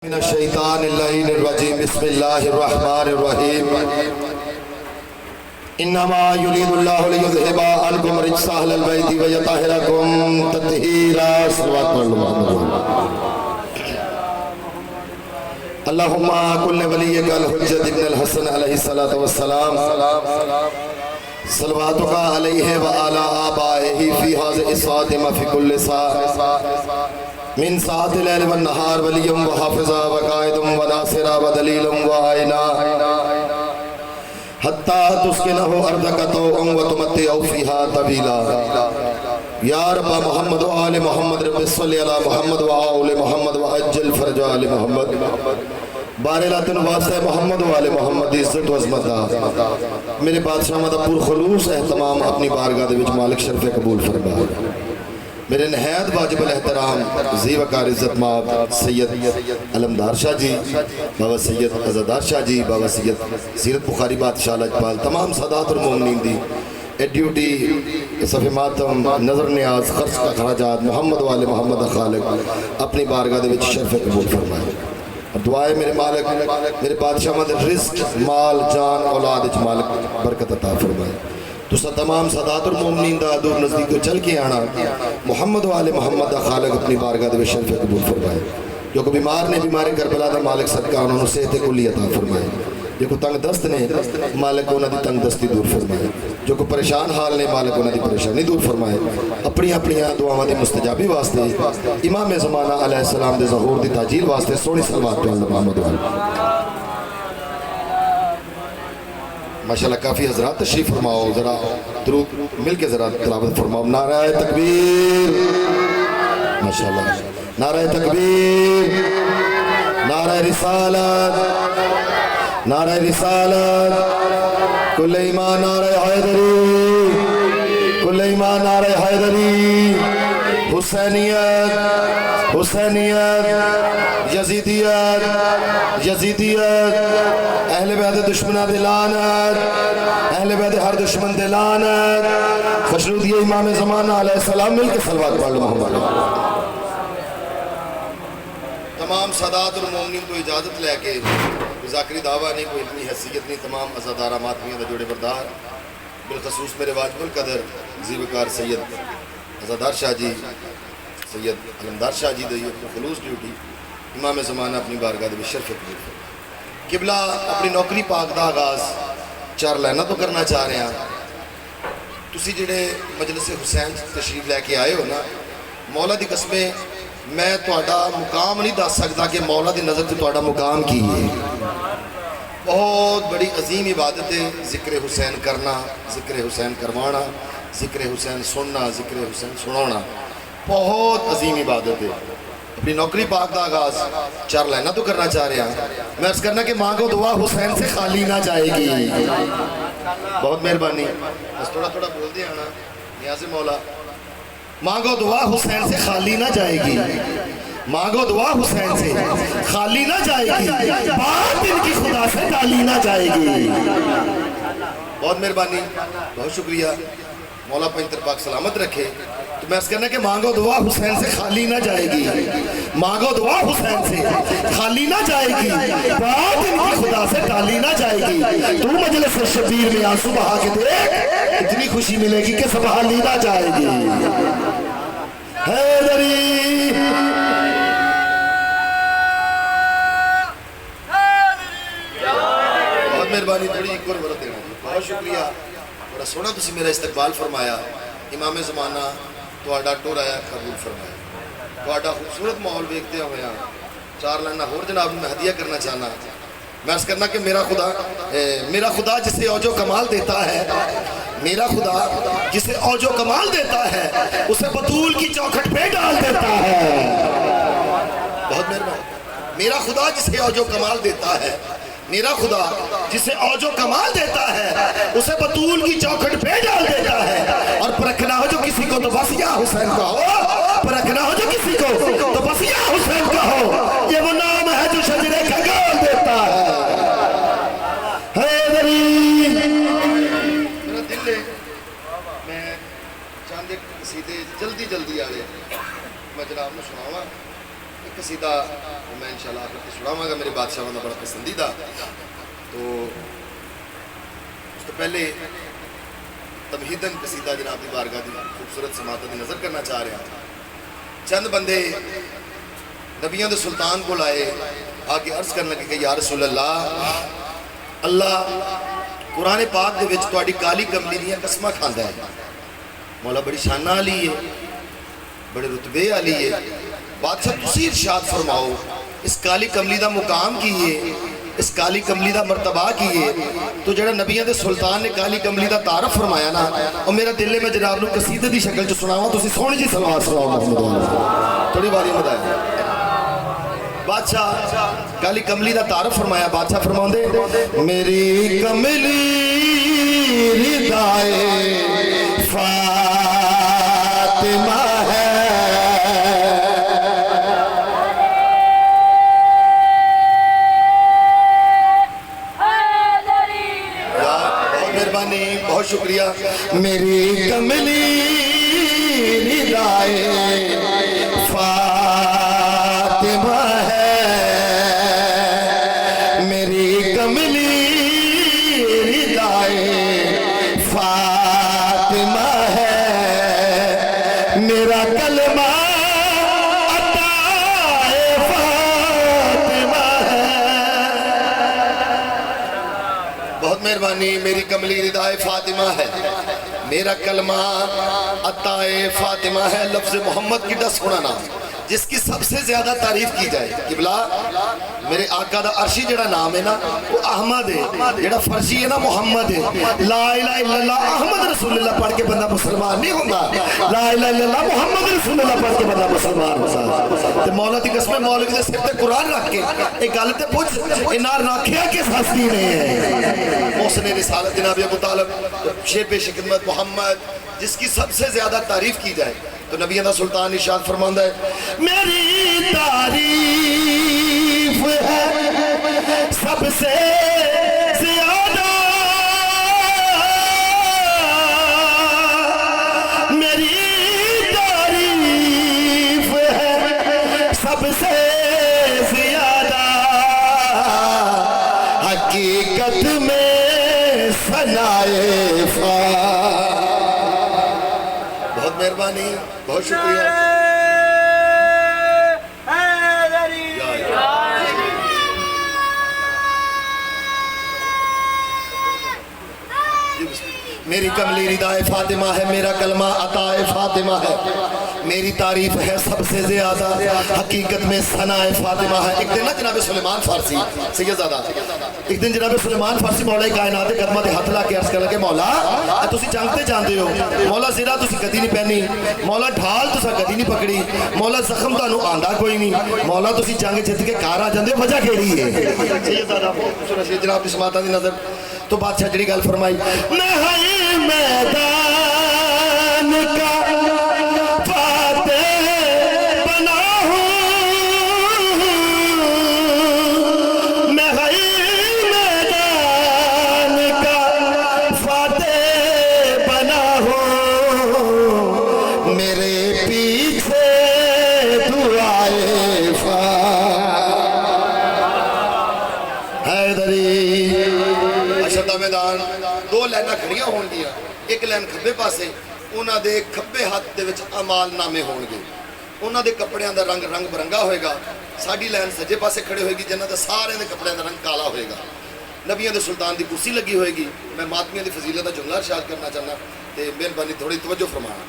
من الشیطان اللعین الرجیم بسم اللہ الرحمن الرحیم انما یرید اللہ لیذہب عنکم رجس اہل البیت ویطہرکم تطہیرا صلوات اللہم کل ولیک الحجت ابن الحسن علیہ السلام صلواتک علیہ وعلا آبائہ فی حاضر الصادم فی کل ساعة من ساعت اللیل والنہار ولیم وحافظا وقائدم وناصرا ودلیلم وآئنا حتی تسکنہو ارضک توعم وتمتعو فیہا طویلا یا رب محمد و آل محمد رب صلی علی محمد و آل محمد و عجل فرج آل محمد بارے لاتن واسطہ محمد و آل محمد عزت و عظمت دا میرے بادشاہ مدہ پور خلوص احتمام اپنی بارگاہ دے وچ مالک شرف قبول فرما میرے نہایت واجب الاحترام زیوکار عزت ماب سید علمدار شاہ جی، بابا سید عزدار شاہ جی، بابا سید سیرت بخاری بادشاہ لجپال، تمام سادات اور مومنین دی ڈیوٹی صفی ماتم نظر نیاز خرچ کا خراجات محمد والے محمد خالق اپنی بارگاہ دے وچ شرف قبول فرمائے اور دعائے میرے مالک میرے بادشاہ مدد رزق مال جان اولاد اچ مالک برکت عطا فرمائے تو سا تمام سادات اور مومنین دا دور نزدیک کو چل کے آنا محمد و آل محمد دا خالق اپنی بارگاہ دے شرف قبول فرمائے جو کو بیمار نے بیماری کربلا دا مالک صدقہ انہوں نے صحت کلی عطا فرمائے جو کو تنگ دست نے مالک انہوں دی تنگ دستی دور فرمائے جو کو پریشان حال نے مالک انہوں دی پریشانی دور فرمائے اپنی دعاواں دی مستجابی واسطے امام زمانہ علیہ السلام دے ظہور دی تاجیل واسطے سونی صلوات پہ اللہ محمد والے ماشاءاللہ کافی حضرات تشریف فرماؤ ذرا درود مل کے ذرا تلاوت فرماؤ نعرہ تکبیر ماشاءاللہ نعرہ تکبیر نعرہ رسالت نعرہ رسالت کل ایمان نعرہ حیدری کل ایمان نعرہ حیدری حسینیت حسینیت یزیدیت یزیدیت اہل بیت دشمنہ دے لعنت اہل بیت ہر دشمن دے لعنت خوشنودی امام زمانہ علیہ السلام مل کے صلوات پڑھ لو محمد تمام سادات اور مومنین کو اجازت لے کے ذاکری دعویٰ نہیں کوئی اتنی حیثیت نہیں تمام عزادارہ ماتمیہ دا جوڑے بردار بالخصوص میرے واجب القدر زیوکار سید عزادار شاہ جی سید علمدار شاہ جی دے خلوص ڈیوٹی امام زمانہ اپنی بارگاہ دے شرف قبول قبلہ اپنی نوکری پاک دا آغاز چار لائنہ تو کرنا چاہ رہے ہیں تسی جڑے مجلس حسین تشریف لے کے آئے ہو نا مولا دی قسمیں میں توڑا مقام نہیں دس سکتا کہ مولا دی نظر تے توڑا مقام کی ہے بہت بڑی عظیم عبادت ہے ذکر حسین کرنا ذکر حسین کروانا ذکر حسین سننا ذکر حسین سنانا بہت عظیم عبادت ہے اپنی نوکری پاک دا آغاز چار لائنہ تو کرنا چاہ رہے ہیں میں عرض کرنا کہ مانگو دعا حسین سے خالی نہ جائے گی بہت مہربانی بس تھوڑا تھوڑا بول دیا نا نیاز مولا مانگو دعا حسین سے خالی نہ جائے گی مانگو دعا حسین سے خالی نہ جائے گی بات ان کی خدا سے ٹالی نہ جائے گی بہت مہربانی بہت شکریہ مولا پینتر پاک سلامت رکھے تو میں اس کرنا کہ مانگو دعا حسین سے خالی نہ جائے گی مانگو دعا حسین سے خالی نہ جائے گی بات ان کی خدا سے ٹالی نہ جائے گی تو مجلس شبیر میں آنسو بہا کے دیکھ اتنی خوشی ملے گی کہ سنبھالی نہ جائے گی حیدری بہت مہربانی تھوڑی ایک اور ورد دینا بہت شکریہ بڑا سونا تسی میرا استقبال فرمایا امام زمانہ توڑا ٹور آیا قبول فرمایا توڑا خوبصورت ماحول دیکھتے ہوئے ہیں چار لائنہ اور جناب میں ہدیہ کرنا چاہنا میں عرض کرنا کہ میرا خدا جسے اوجو کمال دیتا ہے میرا خدا جسے اوجو کمال دیتا ہے اسے بطول کی چوکھٹ پہ ڈال دیتا ہے بہت مہربانی میرا خدا جسے اوجو کمال دیتا ہے میرا خدا جسے اوجو کمال دیتا ہے اسے بطول کی چوکھٹ پہ ڈال دیتا ہے اور پرکھنا ہو جو کسی کو تو بس یا حسین کا ہو پرکھنا ہو جو کسی کو تو بس یا حسین کا ہو یہ وہ نام ہے جو شجرے کھنگال دیتا ہے حیدری میرا دل ہے میں چاندے سیدھے جلدی آ رہے میں جناب نے سناوا ایک قصیدہ میں انشاءاللہ آپ کو سناواں گا، میرے بادشاہ کا بڑا پسندیدہ. تو اس تو پہلے تمہیدن قصیدہ جناب دی بارگاہ دی خوبصورت سماعت دی نظر کرنا چاہ رہا. چند بندے نبیوں دے سلطان کو لائے، آگے عرض کرنے لگے کہ یا رسول اللہ، اللہ قرآن پاک دے وچ تہاڈی کالی کملی دیاں قسماں کھاندا ہے. مولا بڑی شانہ والی ہے، بڑے رتبے والی ہے. بادشاہ تسی ارشاد فرماؤ اس کالی کملی دا مقام کی ہے، اس کالی کملی دا مرتبہ کی ہے. تو جڑا نبیوں دے سلطان نے کالی کملی دا تعارف فرمایا نا، اور میرا دل میں جناب نو قصیدے دی شکل چ سناواں، تسی سونی جی سلوات سناؤ محمد تھوڑی باری مدد. بادشاہ کالی کملی دا تعارف فرمایا. بادشاہ فرماؤندے میری کملی ردائے فاطمہ ہے، بہت شکریہ. میری کملی ردائے فاطمہ ہے، میری کملی ردائے فاطمہ ہے، میرا کلمہ عطائے فاطمہ ہے. بہت مہربانی. میری کملی ردائے فاطمہ ہے، میرا کلمہ عطائے فاطمہ ہے. لفظ محمد کی ڈس ہونا نام جس کی سب سے زیادہ تعریف کی جائے. قبلہ میرے آقا دا عرشی جڑا نام ہے نا وہ احمد ہے، جڑا فرشی ہے نا محمد ہے. لا الہ الا اللہ احمد رسول اللہ پڑھ کے بندہ مسلمان نہیں ہوتا، لا الہ الا اللہ محمد رسول اللہ پڑھ کے بندہ مسلمان ہوتا. تے مولا دی قسم مولوی دے سر تے قرآن رکھ کے ایک گل تے پوچھ انار راکھیا کس ہستی نے ہے؟ محسن رسالت جناب ابو طالب شیر پیش خدمت محمد، جس کی سب سے زیادہ تعریف کی جائے. تو نبی دا سلطان ارشاد فرماندہ ہے میری تعریف ہے سب سے زیادہ، میری تعریف ہے سب سے زیادہ، حقیقت میں ثنائے بہت مہربانی، بہت شکریہ. میری کملی ردائے فاطمہ ہے، میرا کلمہ عطائے فاطمہ ہے، میری تعریف ہے سب سے زیادہ، حقیقت میں ثنائے فاطمہ ہے. ایک دن نا جناب سلیمان فارسی سیدزادہ، ایک دن جناب سلیمان فارسی مولا کائنات دے قدماں تے ہاتھ لا کے عرض کر لگے مولا تسی جنگ تے جاندے ہو، مولا زرہ تسی کدی نہیں پہنی، مولا ڈھال تسا کدی نہیں پکڑی، مولا زخم تانوں آندا کوئی نہیں، مولا تسی جنگ جت کے گھر آ جاندے وجہ کیڑی ہے؟ سیدزادہ جناب کی سماعتاں دی نظر. تو بادشاہ جڑی گل فرمائی میں میدان کا فاتح بنا ہوں، میں میدان کا فاتح بنا ہوں، میرے پیچھے دعائے حیدری. میدان دو لائناں کھڑیاں ہون گیا، ایک لائن کھبے پاسے انہاں دے کھبے ہاتھ دے وچ اعمال نامے ہون گے، انہاں دے کپڑیاں دا رنگ رنگ برنگا ہوئے گا. ساڈی لائن سجے پاسے کھڑے ہوئے گی جنہاں دے سارے دے کپڑیاں دا رنگ کالا ہوئے گا. نبیوں دے سلطان دی کرسی لگی ہوئے گی. میں ماتمیاں دی فضیلت دا جملہ ارشاد کرنا چاہنا تے مہربانی تھوڑی توجہ فرمانا.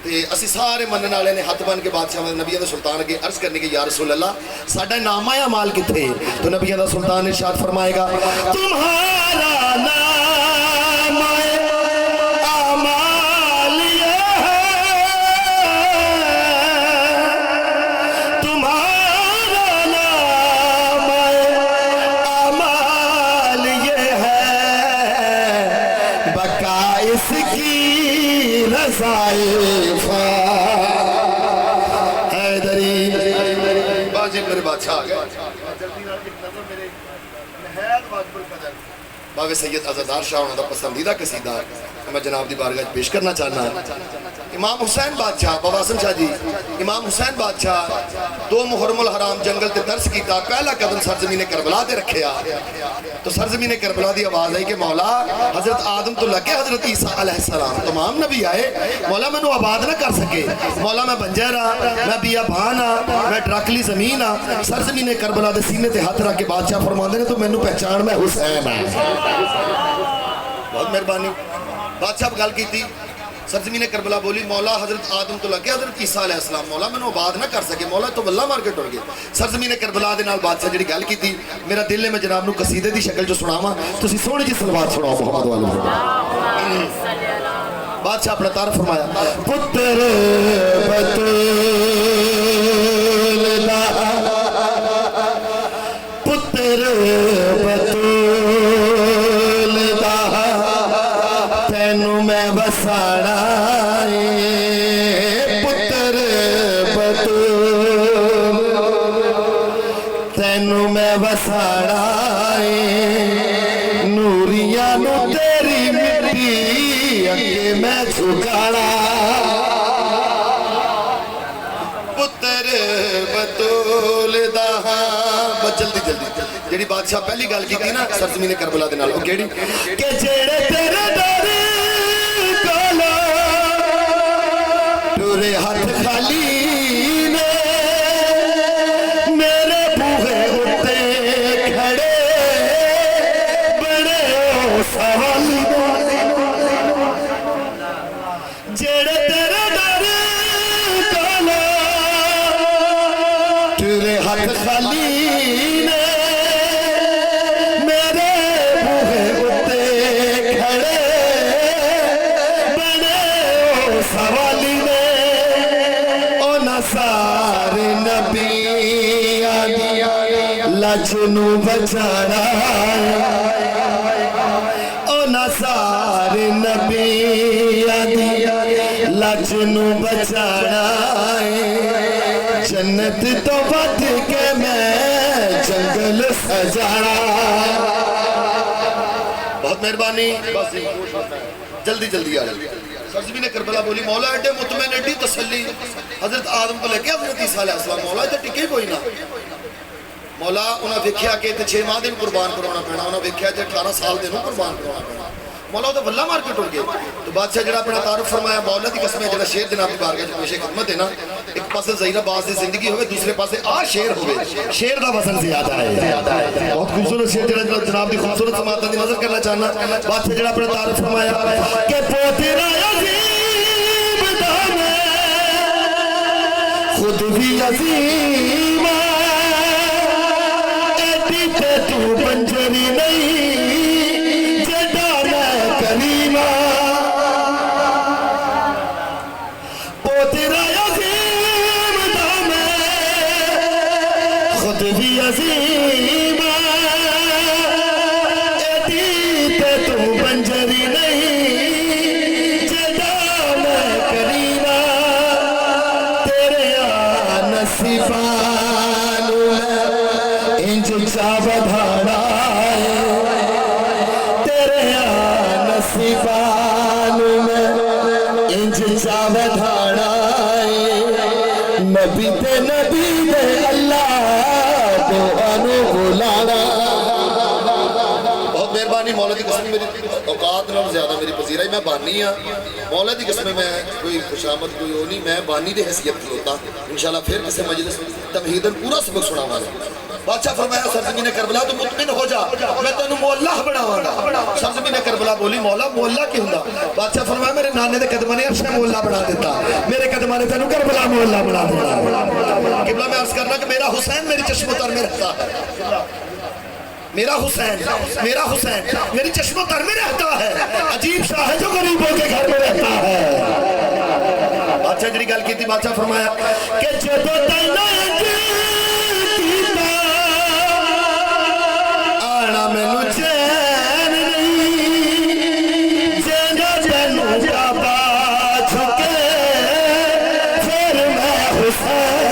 تے اسی سارے منن والے نے ہاتھ بن کے بادشاہ نبیوں دے سلطان کے عرض کرنے کے یا رسول اللہ ساڈا نامہ اعمال کتھے؟ تو نبیوں دا سلطان ارشاد فرمائے گا تمہارا نامہ اعمال یہ ہے، تمہارا نامہ اعمال یہ ہے، بقا اس کی حیدری. باجی میرے بادشاہ آ گئے. باوے سید عزادار شاہ انہوں دا پسندیدہ قصیدہ میں جناب دی بارگاہ پیش کرنا چاہنا امام حسین بادشاہ بابا حسن شاہ جی امام حسین بادشاہ دو محرم الحرام جنگل تے درس کیتا پہلا قدم سرزمین کربلا تے رکھیا تو سرزمین کربلا دی آواز آئی کہ مولا حضرت آدم تو لگے حضرت عیسیٰ علیہ السلام تمام نبی آئے مولا میں نو آباد نہ کر سکے مولا میں بنجیرہ میں بیابان میں ڈراکلی زمین سرزمین کربلا دے سینے تے ہاتھ رکھ کے بادشاہ فرماندے نے تو میں نو پہچان میں حسین بہت مہربانی بادشاہ گل کی تھی سرزمین کربلا بولی مولا حضرت آدم تو لگے حضرت عیسیٰ علیہ السلام مولا میں نو آباد نہ کر سکے مولا تو واللہ مار کے ٹر گئے سرزمین کربلا دے نال بادشاہ جڑی گل کی تھی میرا دل میں جناب نو قصیدے دی شکل جو سناواں تسی سونی جی صلوات سناؤ محمد والے بادشاہ اپنا تعارف فرمایا پتر بطول دا پتر بطول دا تینو میں بساڑا پتر بطول تینو میں بساڑا نوریاں نو تیری مٹی اگے میں جھکاڑا پتر بطول دا جلدی جلدی جیڑی بادشاہ پہلی گل کی تھی نا سرزمین کربلا دے نال او کیڑی کہ جیڑے تیرے در کالا ٹورے ہاتھ خالی نے میرے بوہے اٹھے کھڑے بڑے سوالی جیڑے تیرے در کالا ٹورے ہاتھ خالی نے سارے نبی لجنو بچانا اونا سارے نبی لجنو بچانا جنت تو بد کے میں جنگل سجانا بہت مہربانی جلدی جلدی آ جلدی سرزمین کربلا بولی مولا ایڈے مطمئن ایڈی تسلی حضرت آدم کو لے کے حضرت عیسیٰ علیہ السلام مولا ایڈے ٹکے کوئی نہ مولا انہاں دیکھیا کہ 6 ماہ دن قربان کرانا پینا انہاں دیکھیا کہ 18 سال دنوں قربان کرانا پینا مولا تو واللہ مار کے ٹر گئے تو بادشاہ جڑا اپنا تعارف فرمایا مولا دی قسم ہے جڑا شیر جناب کی بارگاہ جو پیش خدمت ہے نا ایک پاسے زہیرہ باز دی زندگی ہوئے دوسرے پاسے شیر ہوئے شیر دا وزن زیادہ ہے بہت خوبصورت شیر جڑا جناب دی خوبصورت سماعتاں دی نظر کرنا چاہنا بادشاہ جڑا اپنا تعارف فرمایا کہ پوترا عظیم دام خود بھی عظیم ایڈی تے تو بنجری نہیں پوترا عظیم دام خود بھی عظیم ایڈی تے تو بنجری نہیں جدا میں کریمہ تیرے نصیبانو انج چا بدھانا تیرے نصیبانو انج چا بدھانا نبی تے اللہ تو انو بلانا بہت مہربانی مولا دی قسم میری اوقات نہ زیادہ میری پذیرائی میں بانی ہاں مولا دی قسم میں کوئی خوشامد کوئی ہو نہیں میں بانی دی حیثیت کھلوتا انشاءاللہ پھر کسی مجلس تمہیدن پورا سبق سنا ہوا بادشاہ فرمایا سرزمین کربلا تو مطمئن ہو جا میں تینوں مولا بناواں گا سرزمین کربلا بولی مولا مولا کی ہوندا بادشاہ فرمایا میرے نانے دے قدماں نے عرش مولا بنا دیتا میرے قدماں نے تینوں کربلا مولا بنا دیتا قبلہ میں عرض کرنا کہ میرا حسین میری چشم و تر میں رہتا ہے میرا حسین میری چشم و تر میں رہتا ہے عجیب شاہ ہے جو غریبوں کے گھر میں رہتا ہے بادشاہ جڑی گل کی تھی بادشاہ فرمایا کہ جدو تینا آنا میں نو چین نہیں جینا تینو جابا چھکے پھر میں حسین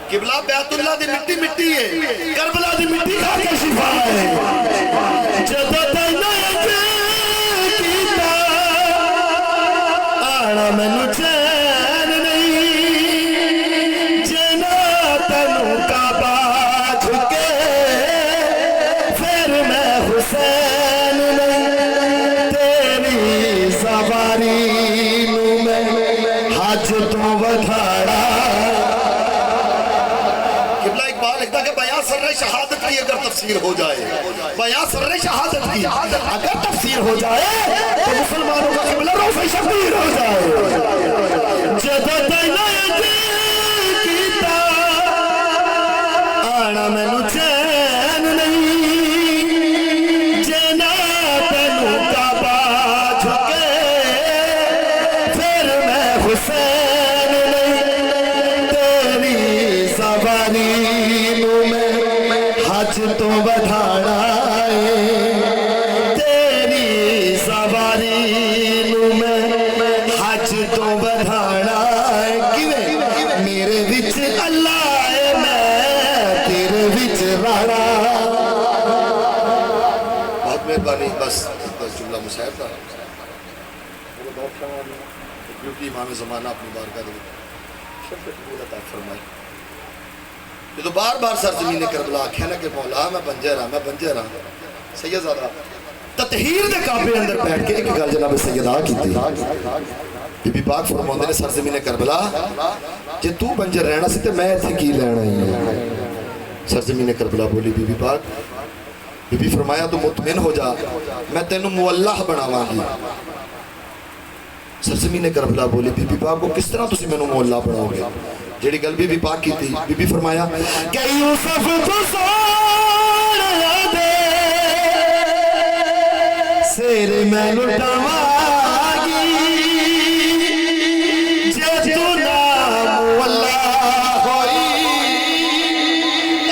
قبلہ کربلا بیت اللہ دی مٹی مٹی ہے کربلا دی مٹی کھا کے شفا ہے جدو تینو کیتا آنا مینو چین نہیں جنا تینو کعبہ جھکے پھر میں حسین نہیں تیری سواری نو میں حج تو ودھاڑا بیان سر شہادت کی اگر تفسیر ہو جائے بیان سر شہادت کی اگر تفسیر ہو جائے تو مسلمانوں کا قبلہ روز شبیر ہو جائے جدو تینو کیتا آنا مینو چین نہیں جنا تینو کعبہ جھکے پھر میں حسین نہیں تیری سواری حج تو بدھانا ہے تیری سواری نو میں حج تو بدھانا ہے کیویں میرے وچ اللہ ہے میں تیرے وچ رانا بہت مہربانی بس جملہ مصاحب تھا کیونکہ امام زمانہ اپنی بارگاہ دے شرف قبول عطا فرمائے یہ تو بار بار سرزمین کربلا آکھیا نا کہ مولا میں بنجر ہاں سید زادہ تطہیر دے کعبے اندر بیٹھ کے ایک گل جناب سیدہ کی تھی بی بی پاک فرماندے نے سرزمین کربلا جے تو بنجر رہنا سی تے میں ایتھے کی لینا ہی سرزمین کربلا بولی بی بی پاک بی بی فرمایا تو مطمئن ہو جا میں تینوں مولہ بناواں گی سرزمین کربلا بولی بی بی پاک کو کس طرح تسی مینوں مولہ بناؤ گے جیڑی گل بی بی پاک کی تھی بی بی فرمایا کہ یوسف تو سوڑ دے سیر میں لٹاواں گی جے تو نام اللہ ہوئی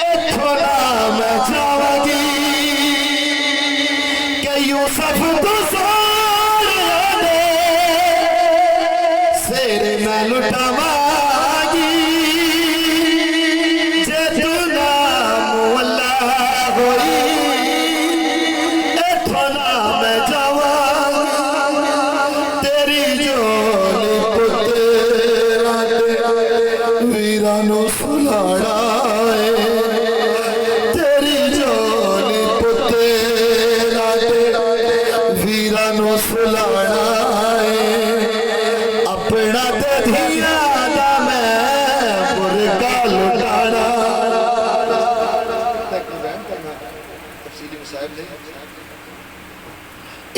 ایتھوں نام جاواں گی کہ یوسف تو سوڑ دے سیر میں لٹاواں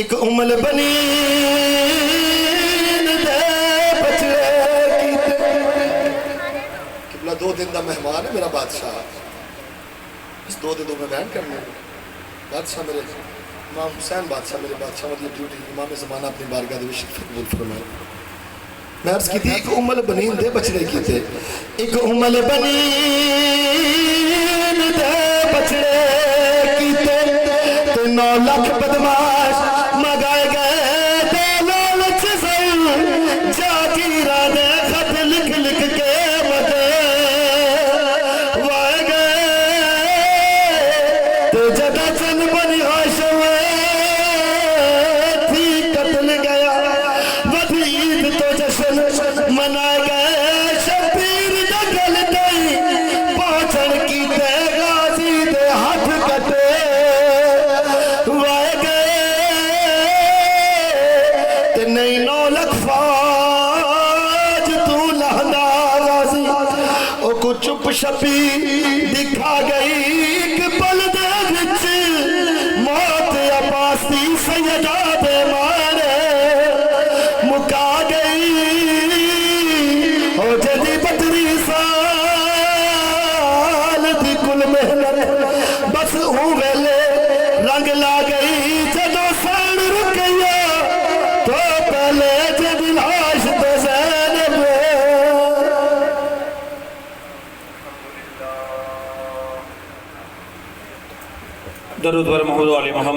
ایک امل بنی دے بچڑے کیتے قبلہ 2 دن دا مہمان ہے میرا بادشاہ اس 2 دن میں بیان کرنے بادشاہ میرے امام حسین بادشاہ میرے بادشاہ مطلب ڈیوٹی امام زمانہ اپنی بارگاہ دے شرف قبول فرمائے میں عرض کی تھی ایک امل بنین دے بچڑے کیتے ایک امل بنین دے بچڑے کیتے تو 9 لاکھ بدماش مگائے گئے تو لالچ سے جاگیرانے خط لکھ لکھ کے مدے وائے گئے تو جدہ چن بنی ہوشوے تھی قتل گیا ودھ عید تو جشن منائے گئے شبیر دگل دائی پہنچن کی دے غازی دے ہاتھ کٹے نہیں 9 لاکھ فوج تو لہنا غازی او کو چپ شپی دکھا گئی کہ پل دے وچ موت عباسی سیدہ دے مارے مکا گئی او جدی بطری سال دی کل محنت بس ہوں ویلے رنگ لا گئی جدو سان رکیا تو پہلے جب لاش تو زینب درود بر محمد و علی محمد